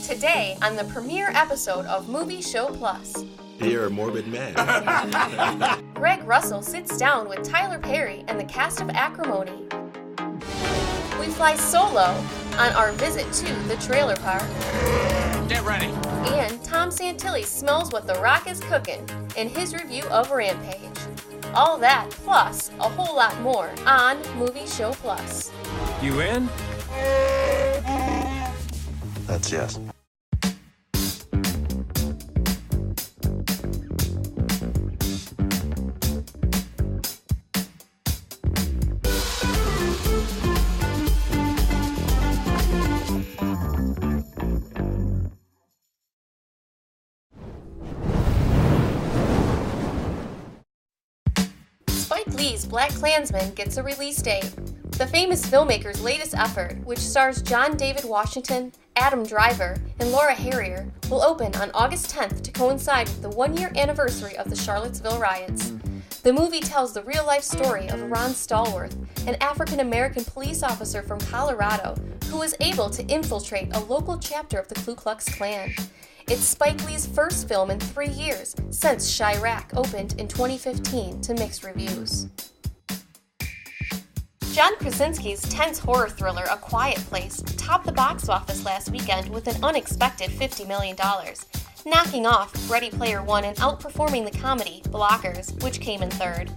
Today on the premiere episode of Movie Show Plus. You're a morbid man. Greg Russell sits down with Tyler Perry and the cast of Acrimony. We fly solo on our visit to the trailer park. Get ready. And Tom Santilli smells what The Rock is cooking in his review of Rampage. All that plus a whole lot more on Movie Show Plus. You in? That's yes. Spike Lee's BlacKkKlansman gets a release date. The famous filmmaker's latest effort, which stars John David Washington, Adam Driver, and Laura Harrier, will open on August 10th to coincide with the one-year anniversary of the Charlottesville riots. The movie tells the real-life story of Ron Stallworth, an African-American police officer from Colorado who was able to infiltrate a local chapter of the Ku Klux Klan. It's Spike Lee's first film in 3 years, since Chirac opened in 2015 to mixed reviews. John Krasinski's tense horror thriller A Quiet Place topped the box office last weekend with an unexpected $50 million, knocking off Ready Player One and outperforming the comedy Blockers, which came in third.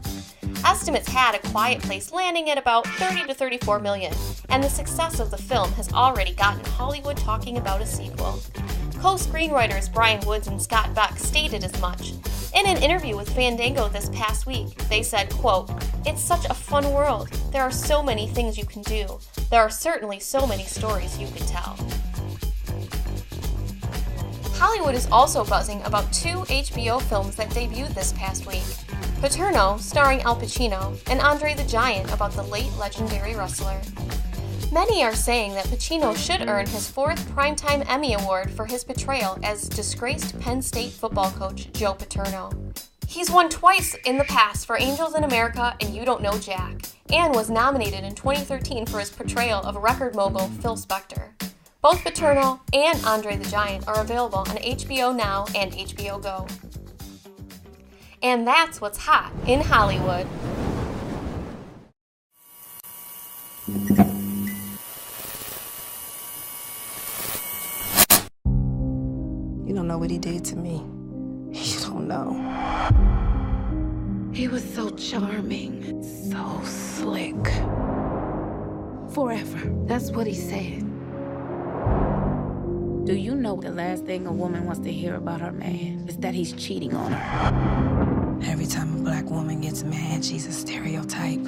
Estimates had A Quiet Place landing at about 30 to 34 million, and the success of the film has already gotten Hollywood talking about a sequel. Co-screenwriters Brian Woods and Scott Beck stated as much. In an interview with Fandango this past week, they said, quote, "It's such a fun world. There are so many things you can do. There are certainly so many stories you could tell." Hollywood is also buzzing about 2 HBO films that debuted this past week. Paterno, starring Al Pacino, and Andre the Giant about the late legendary wrestler. Many are saying that Pacino should earn his 4th Primetime Emmy Award for his portrayal as disgraced Penn State football coach Joe Paterno. He's won twice in the past for Angels in America and You Don't Know Jack, and was nominated in 2013 for his portrayal of record mogul Phil Spector. Both Paterno and Andre the Giant are available on HBO Now and HBO Go. And that's what's hot in Hollywood. You don't know what he did to me. You don't know. He was so charming, so slick. Forever. That's what he said. Do you know the last thing a woman wants to hear about her man is that he's cheating on her? Every time a black woman gets mad, she's a stereotype.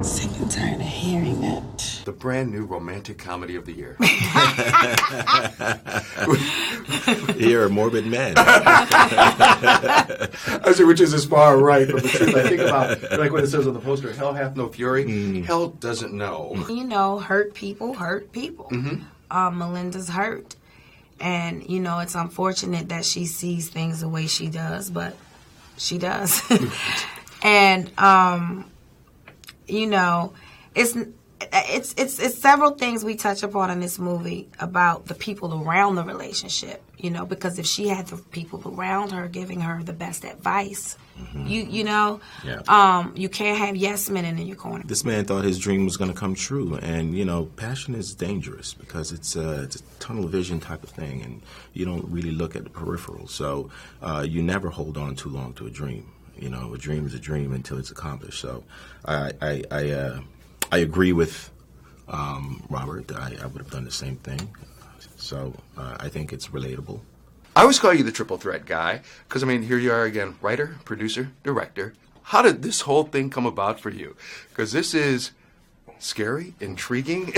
Sick and tired of hearing it. The brand new romantic comedy of the year. You're a morbid man. I say, which is as far right from the truth. I think about, like what it says on the poster, hell hath no fury. Hell doesn't know. You know, hurt people hurt people. Melinda's hurt. And, you know, it's unfortunate that she sees things the way she does, but she does. And, you know, it's several things we touch upon in this movie about the people around the relationship, you know, because if she had the people around her giving her the best advice, you know, you can't have yes men in your corner. This man thought his dream was going to come true, and, you know, passion is dangerous because it's a tunnel vision type of thing, and you don't really look at the peripheral, so you never hold on too long to a dream. You know, a dream is a dream until it's accomplished. So I agree with Robert. I would have done the same thing. So I think it's relatable. I always call you the triple threat guy, because, I mean, here you are again, writer, producer, director. How did this whole thing come about for you? Because this is scary, intriguing,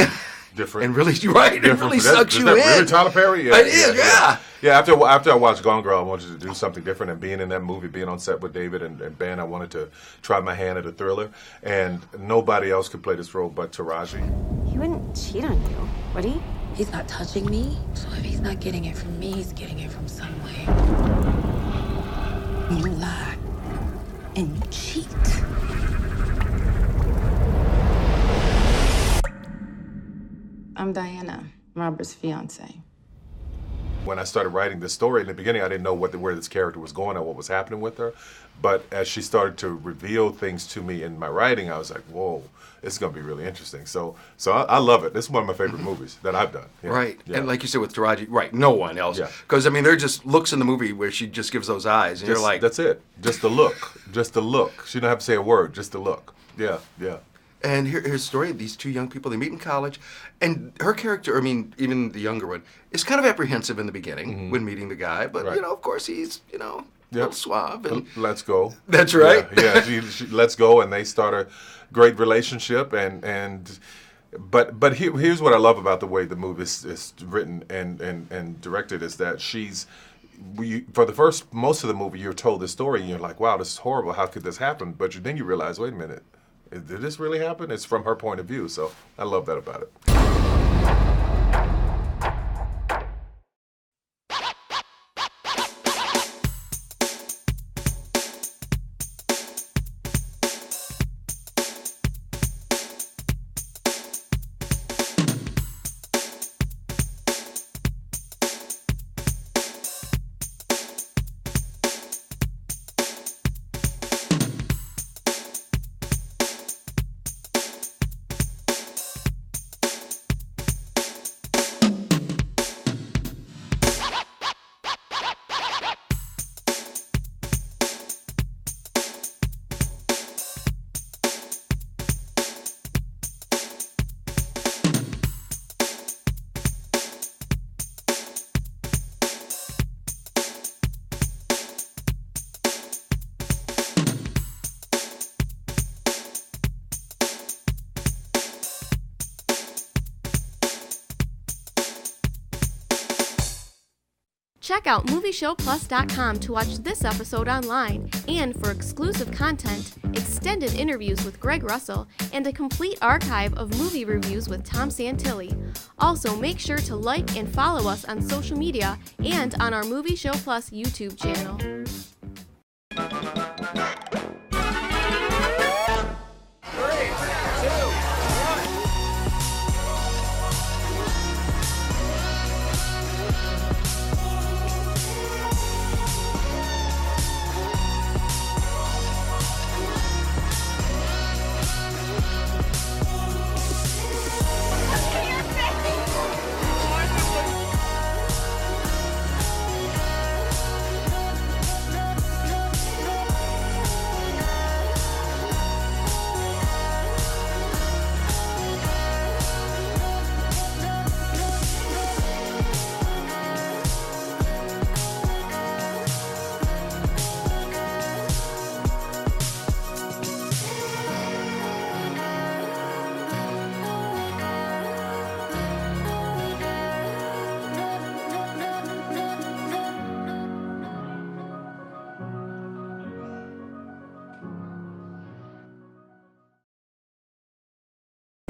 different, and really, right, it really sucks you in. Really Tyler Perry? Yeah, it is, yeah. Yeah, after I watched Gone Girl, I wanted to do something different, and being in that movie, being on set with David and Ben, I wanted to try my hand at a thriller, and nobody else could play this role but Taraji. He wouldn't cheat on you, would he? He's not touching me, so if he's not getting it from me, he's getting it from somewhere. You lie and you cheat. I'm Diana, Robert's fiance. When I started writing this story, in the beginning I didn't know where this character was going or what was happening with her. But as she started to reveal things to me in my writing, I was like, whoa, it's going to be really interesting. So I love it. This is one of my favorite movies that I've done. Yeah. Right. Yeah. And like you said with Taraji, right, no one else. Yeah. Because, I mean, there are just looks in the movie where she just gives those eyes, and you're like... That's it. Just the look. Just the look. She don't have to say a word, just the look. Yeah, yeah. And here's the story. These two young people, they meet in college, and her character, I mean, even the younger one, is kind of apprehensive in the beginning when meeting the guy. But, Right. of course, he's, a little suave. And Let's go. That's right. Yeah, she let's go, and they start a great relationship. But here's what I love about the way the movie is written and directed is that for the most of the movie, you're told the story, and you're like, wow, this is horrible. How could this happen? But then you realize, wait a minute, did this really happen? It's from her point of view, so I love that about it. Check out MovieShowPlus.com to watch this episode online and for exclusive content, extended interviews with Greg Russell, and a complete archive of movie reviews with Tom Santilli. Also, make sure to like and follow us on social media and on our Movie Show Plus YouTube channel.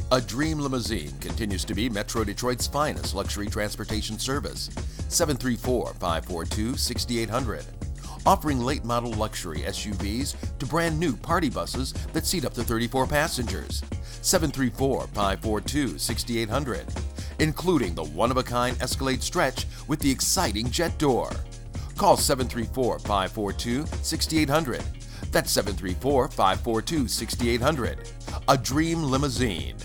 A Dream Limousine continues to be Metro Detroit's finest luxury transportation service. 734-542-6800. Offering late model luxury SUVs to brand new party buses that seat up to 34 passengers. 734-542-6800. Including the one-of-a-kind Escalade Stretch with the exciting jet door. Call 734-542-6800. That's 734-542-6800. A Dream Limousine.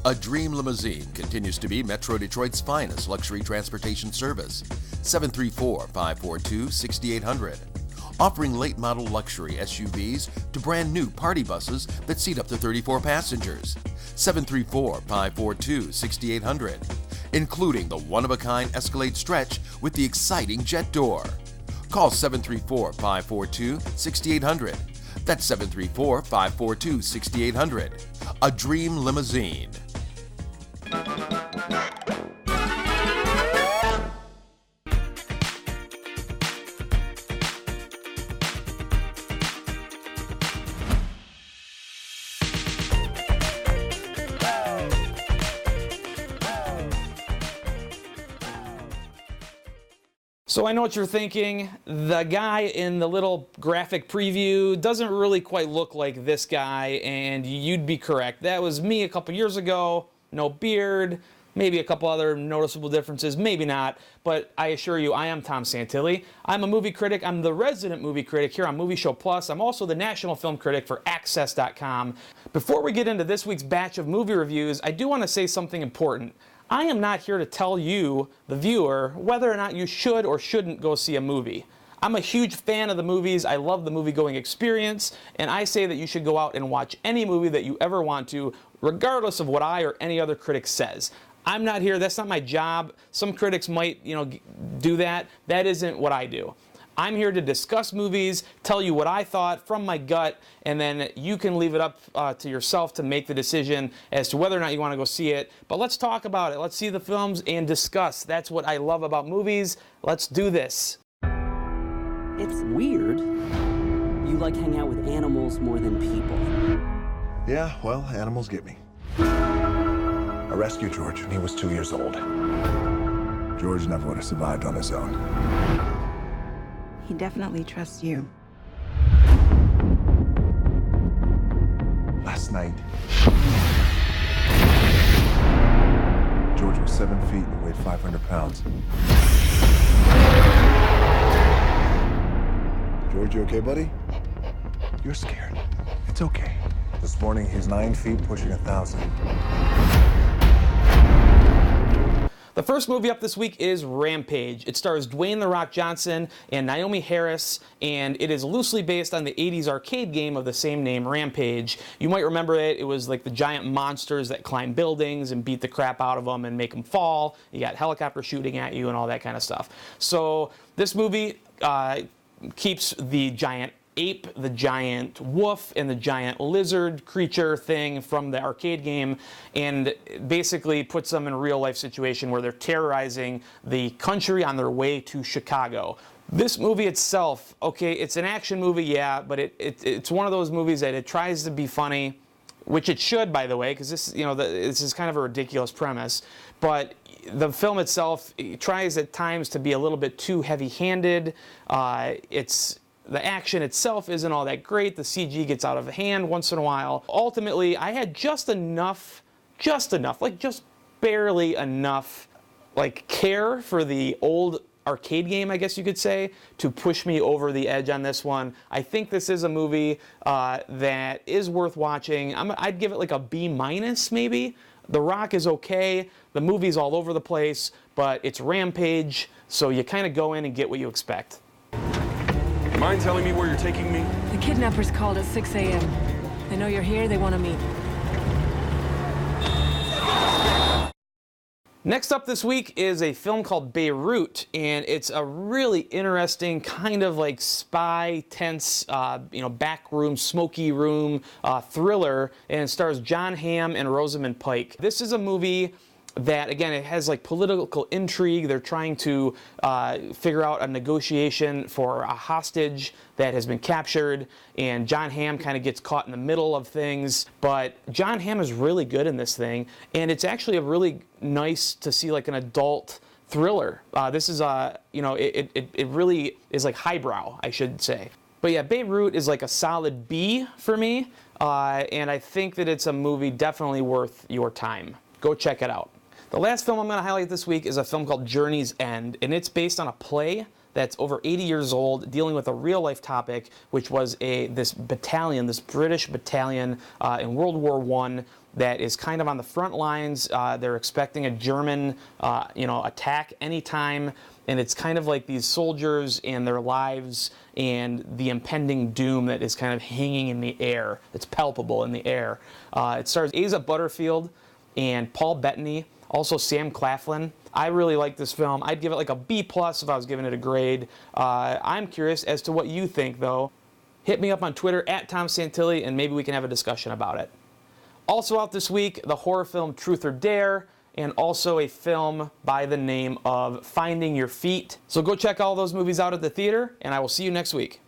A Dream Limousine continues to be Metro Detroit's finest luxury transportation service. 734-542-6800. Offering late model luxury SUVs to brand new party buses that seat up to 34 passengers. 734-542-6800. including the one-of-a-kind Escalade stretch with the exciting jet door. Call 734-542-6800. That's 734-542-6800. A Dream Limousine. So I know what you're thinking. The guy in the little graphic preview doesn't really quite look like this guy, and you'd be correct. That was me a couple years ago. No beard, maybe a couple other noticeable differences, maybe not, but I assure you, I am Tom Santilli. I'm a movie critic. I'm the resident movie critic here on Movie Show Plus. I'm also the national film critic for Access.com. Before we get into this week's batch of movie reviews, I do want to say something important. I am not here to tell you, the viewer, whether or not you should or shouldn't go see a movie. I'm a huge fan of the movies. I love the movie-going experience, and I say that you should go out and watch any movie that you ever want to, regardless of what I or any other critic says. I'm not here. That's not my job. Some critics might, do that. That isn't what I do. I'm here to discuss movies, tell you what I thought from my gut, and then you can leave it up to yourself to make the decision as to whether or not you want to go see it. But let's talk about it. Let's see the films and discuss. That's what I love about movies. Let's do this. It's weird. You like hang out with animals more than people. Yeah, well, animals get me. I rescued George when he was 2 years old. George never would have survived on his own. He definitely trusts you. Last night, George was 7 feet and weighed 500 pounds. George, you okay, buddy? You're scared. It's okay. This morning, he's 9 feet, pushing 1,000. The first movie up this week is Rampage. It stars Dwayne "The Rock" Johnson and Naomi Harris, and it is loosely based on the 80s arcade game of the same name, Rampage. You might remember it. It was like the giant monsters that climb buildings and beat the crap out of them and make them fall. You got helicopters shooting at you and all that kind of stuff. So this movie keeps the giant ape, the giant wolf, and the giant lizard creature thing from the arcade game, and basically puts them in a real life situation where they're terrorizing the country on their way to Chicago. This movie itself, okay, it's an action movie, yeah, but it's one of those movies that it tries to be funny, which it should, by the way, because this is kind of a ridiculous premise, but the film itself tries at times to be a little bit too heavy-handed. The action itself isn't all that great. The CG gets out of hand once in a while. Ultimately, I had just enough, like just barely enough, like care for the old arcade game, I guess you could say, to push me over the edge on this one. I think this is a movie that is worth watching. I'd give it like a B- maybe. The Rock is okay. The movie's all over the place, but it's Rampage, so you kind of go in and get what you expect. Mind telling me where you're taking me? The kidnappers called at 6 a.m. They know you're here, they want to meet. Next up this week is a film called Beirut, and it's a really interesting kind of like spy, tense, backroom, smoky room thriller, and it stars Jon Hamm and Rosamund Pike. This is a movie that, again, it has like political intrigue. They're trying to figure out a negotiation for a hostage that has been captured, and Jon Hamm kind of gets caught in the middle of things. But Jon Hamm is really good in this thing, and it's actually a really nice to see like an adult thriller. This is it really is like highbrow, I should say. But yeah, Beirut is like a solid B for me, and I think that it's a movie definitely worth your time. Go check it out. The last film I'm going to highlight this week is a film called Journey's End, and it's based on a play that's over 80 years old, dealing with a real-life topic, which was this British battalion in World War I that is kind of on the front lines. They're expecting a German, attack anytime, and it's kind of like these soldiers and their lives and the impending doom that is kind of hanging in the air. It's palpable in the air. It stars Asa Butterfield and Paul Bettany. Also, Sam Claflin. I really like this film. I'd give it like a B+ if I was giving it a grade. I'm curious as to what you think, though. Hit me up on Twitter at Tom Santilli, and maybe we can have a discussion about it. Also out this week, the horror film Truth or Dare, and also a film by the name of Finding Your Feet. So go check all those movies out at the theater, and I will see you next week.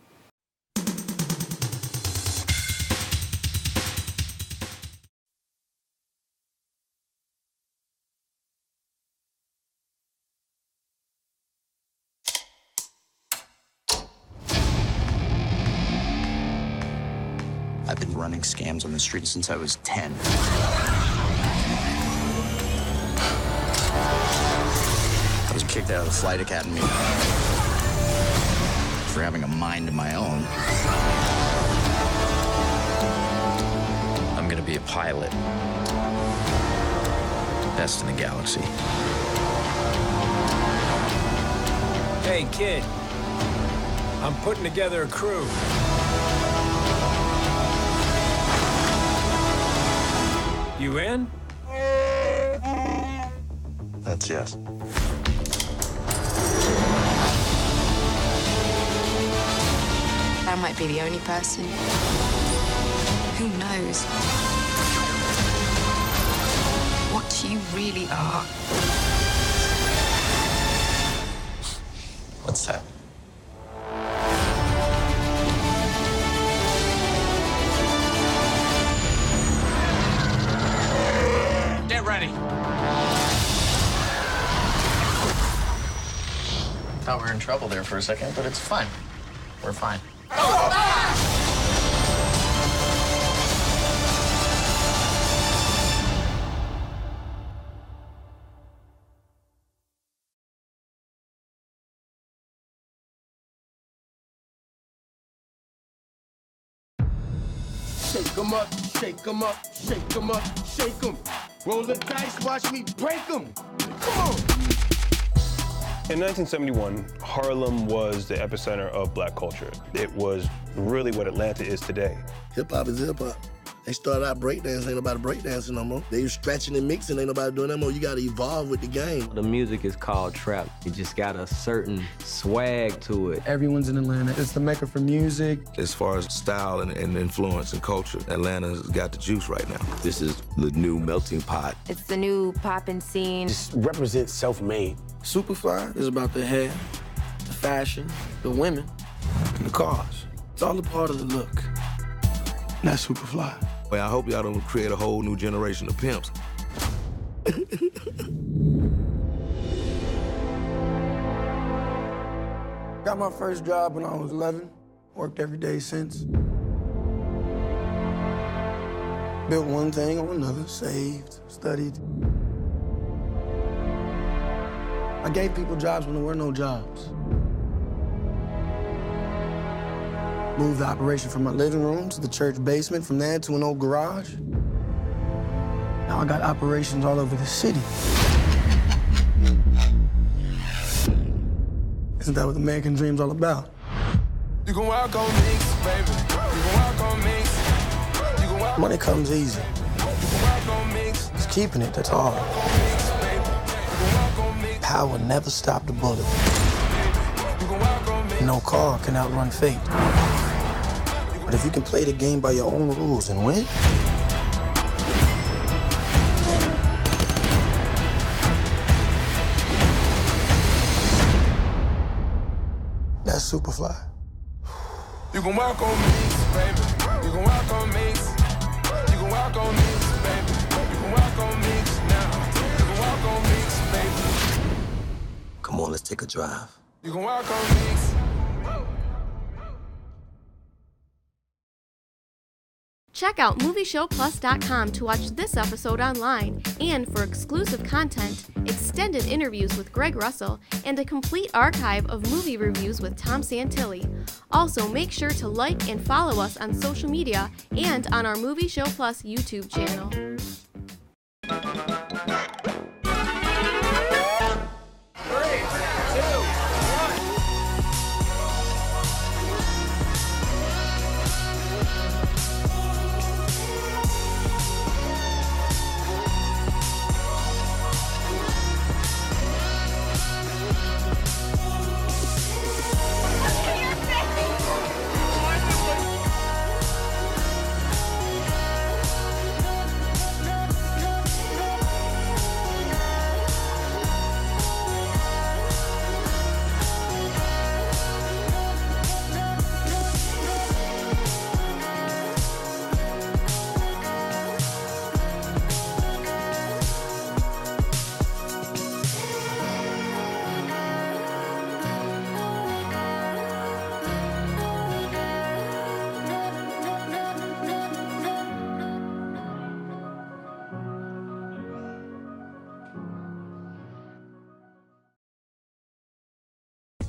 I've been running scams on the street since I was 10. I was kicked out of the flight academy for having a mind of my own. I'm gonna be a pilot. Best in the galaxy. Hey, kid. I'm putting together a crew. You in? That's yes. I might be the only person. Who knows what you really are? What's that? Get ready. Thought we were in trouble there for a second, but it's fine. We're fine. Shake 'em up, shake 'em up, shake 'em up, shake 'em. Roll the dice, watch me break 'em. Come on. In 1971, Harlem was the epicenter of black culture. It was really what Atlanta is today. Hip-hop is hip-hop. They started out breakdancing, ain't nobody breakdancing no more. They was stretching and mixing, ain't nobody doing that more. You gotta evolve with the game. The music is called trap. It just got a certain swag to it. Everyone's in Atlanta. It's the mecca for music. As far as style and influence and culture, Atlanta's got the juice right now. This is the new melting pot. It's the new poppin' scene. Just represents self-made. Superfly is about the hair, the fashion, the women, and the cars. It's all a part of the look. And that's Superfly. Well, I hope y'all don't create a whole new generation of pimps. Got my first job when I was 11. Worked every day since. Built one thing or another, saved, studied. I gave people jobs when there were no jobs. Moved the operation from my living room to the church basement, from there to an old garage. Now I got operations all over the city. Isn't that what the American dream's all about? You can walk on me, baby. You can walk on me. You can walk. Money comes easy. You can walk on me. It's keeping it that's hard. Power never stopped a bullet. No car can outrun fate. But if you can play the game by your own rules and win, that's Superfly. You can walk on me, baby. You can walk on me. You can walk on me, baby. You can walk on me now. You can walk on me, baby. Come on, let's take a drive. You can walk on me. Check out MovieShowPlus.com to watch this episode online and for exclusive content, extended interviews with Greg Russell, and a complete archive of movie reviews with Tom Santilli. Also, make sure to like and follow us on social media and on our Movie Show Plus YouTube channel.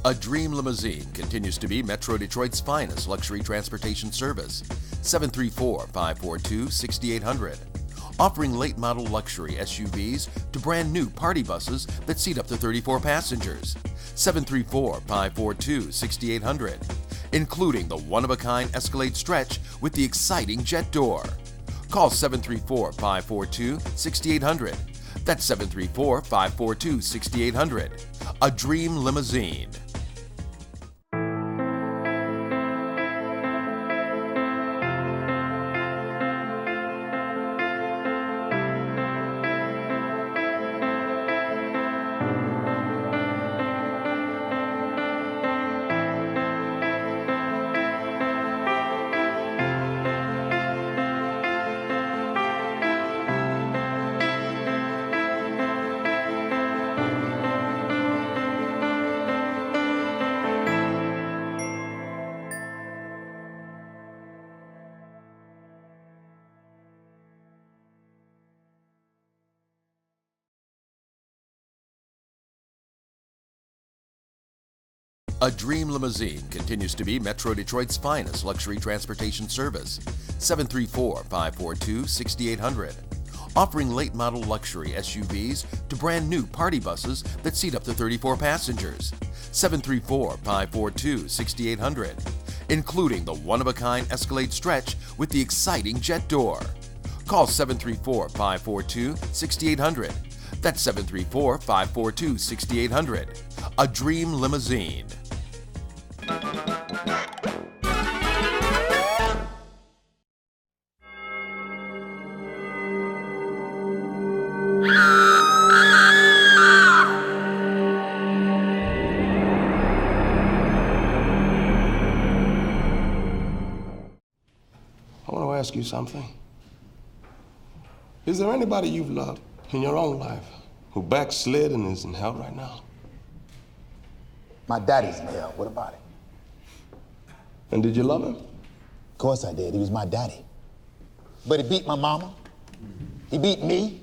A Dream Limousine continues to be Metro Detroit's finest luxury transportation service. 734-542-6800. Offering late model luxury SUVs to brand new party buses that seat up to 34 passengers. 734-542-6800. Including the one-of-a-kind Escalade Stretch with the exciting jet door. Call 734-542-6800. That's 734-542-6800. A Dream Limousine. A Dream Limousine continues to be Metro Detroit's finest luxury transportation service. 734-542-6800. Offering late model luxury SUVs to brand new party buses that seat up to 34 passengers. 734-542-6800. Including the one-of-a-kind Escalade Stretch with the exciting jet door. Call 734-542-6800. That's 734-542-6800. A Dream Limousine. I want to ask you something. Is there anybody you've loved in your own life who backslid and is in hell right now? My daddy's in hell. What about it? And did you love him? Of course I did. He was my daddy. But he beat my mama. He beat me.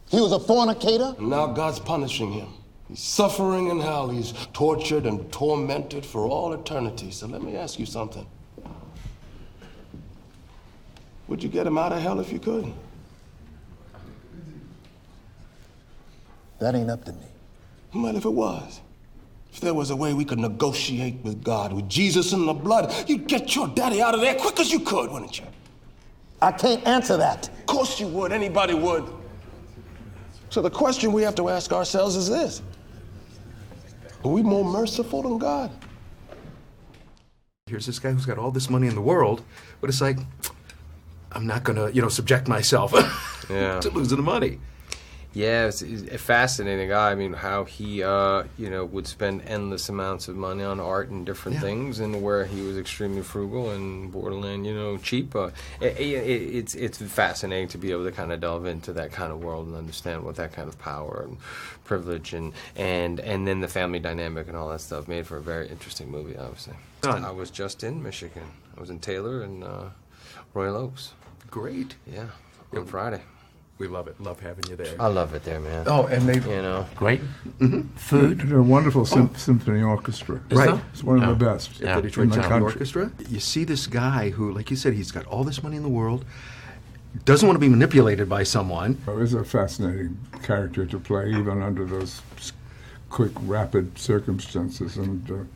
He was a fornicator. And now God's punishing him. He's suffering in hell. He's tortured and tormented for all eternity. So let me ask you something. Would you get him out of hell if you could? That ain't up to me. Well, if it was, if there was a way we could negotiate with God, with Jesus in the blood, you'd get your daddy out of there quick as you could, wouldn't you? I can't answer that. Of course you would. Anybody would. So the question we have to ask ourselves is this: are we more merciful than God? Here's this guy who's got all this money in the world, but it's like, I'm not gonna, subject myself to losing the money. Yeah, it's a fascinating guy. I mean, how he, would spend endless amounts of money on art and different things, and where he was extremely frugal and borderline, cheap. It's fascinating to be able to kind of delve into that kind of world and understand what that kind of power and privilege and then the family dynamic and all that stuff made for a very interesting movie, obviously. I was just in Michigan. I was in Taylor and Royal Oaks. Great. Yeah, on Friday. We love it. Love having you there. I love it there, man. Oh, and they great food. They're a wonderful symphony orchestra. Right. It's one of the best The Detroit in the Symphony country. Orchestra. You see this guy who, like you said, he's got all this money in the world, doesn't want to be manipulated by someone. Well, it's a fascinating character to play, even under those quick, rapid circumstances. And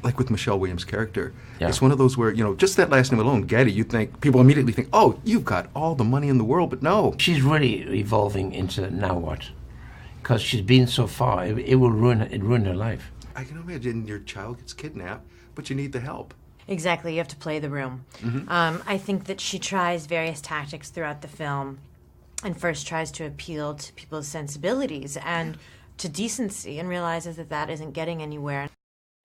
like with Michelle Williams' character, it's one of those where, just that last name alone, Getty, people immediately think, oh, you've got all the money in the world, but no. She's really evolving into now what? Because she's been so far, it will ruin her life. I can imagine your child gets kidnapped, but you need the help. Exactly, you have to play the room. I think that she tries various tactics throughout the film, and first tries to appeal to people's sensibilities and to decency, and realizes that that isn't getting anywhere.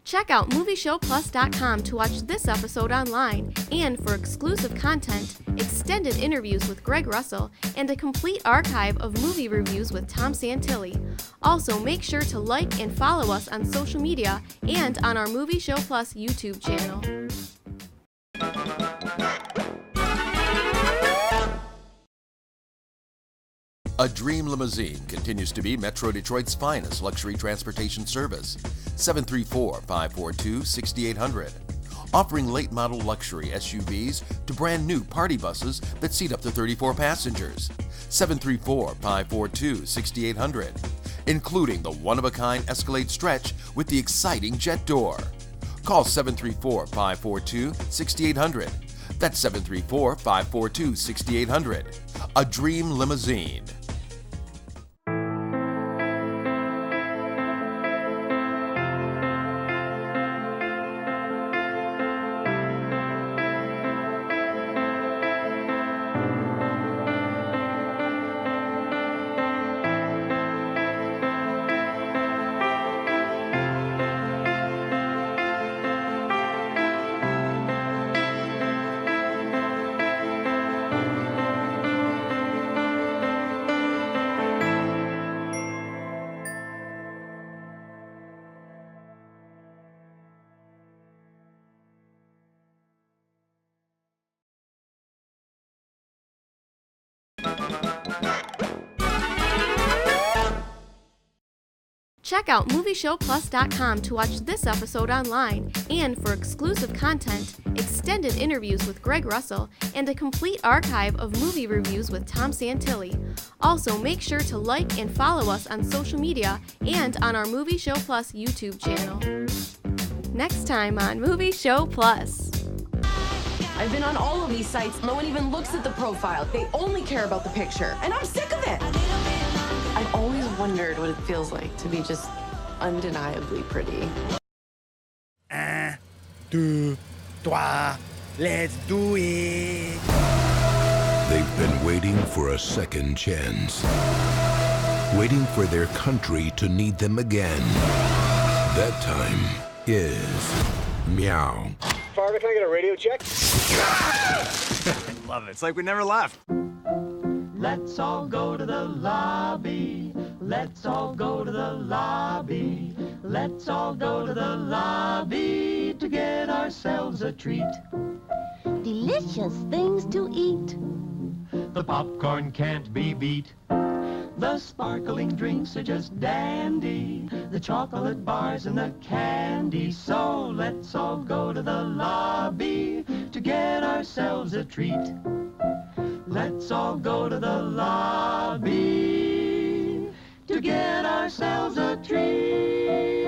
Check out MovieShowPlus.com to watch this episode online, and for exclusive content, extended interviews with Greg Russell, and a complete archive of movie reviews with Tom Santilli. Also, make sure to like and follow us on social media and on our Movie Show Plus YouTube channel. A Dream Limousine continues to be Metro Detroit's finest luxury transportation service. 734-542-6800. Offering late model luxury SUVs to brand new party buses that seat up to 34 passengers. 734-542-6800. Including the one-of-a-kind Escalade Stretch with the exciting jet door. Call 734-542-6800. That's 734-542-6800. A Dream Limousine. Check out MovieShowPlus.com to watch this episode online and for exclusive content, extended interviews with Greg Russell, and a complete archive of movie reviews with Tom Santilli. Also, make sure to like and follow us on social media and on our Movie Show Plus YouTube channel. Next time on Movie Show Plus. I've been on all of these sites. No one even looks at the profile. They only care about the picture, and I'm sick of it. I've always wondered what it feels like to be just undeniably pretty. 1, 2, 3, let's do it. They've been waiting for a second chance. Waiting for their country to need them again. That time is meow. Farva, can I get a radio check? Love it. It's like we never left. Let's all go to the lobby. Let's all go to the lobby. Let's all go to the lobby to get ourselves a treat. Delicious things to eat. The popcorn can't be beat. The sparkling drinks are just dandy. The chocolate bars and the candy. So let's all go to the lobby to get ourselves a treat. Let's all go to the lobby to get ourselves a treat.